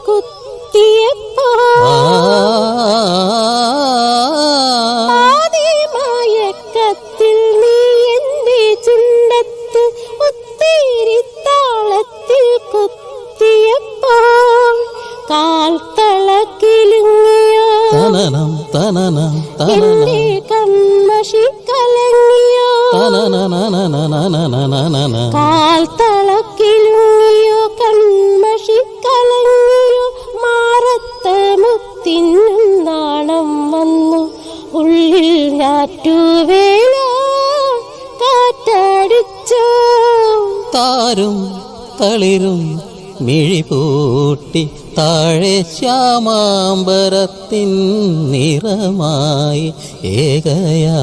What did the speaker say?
കുത്തിയപ്പോ മയക്കത്തിൽ നീ എന്റെ ചുണ്ടത്ത് ഒത്തിരി താളത്തിൽ കുത്തിയപ്പോ കാൽത്തളക്കിലുങ്ങിയോ എന്റെ കൺമഷി കലങ്ങിയോ കാൽത്തളക്കിലുങ്ങിയോ കൺമഷി കലങ്ങിയോ മാറത്ത മുത്തിനും നാണം വന്നു ഉള്ളിൽ ഞാറ്റുവേല കാറ്റടിച്ചോ താരും തളിരും മിഴിപൂട്ടി താഴെ ശ്യാമാംബരത്തിൻ നിറമായി ഏകയാ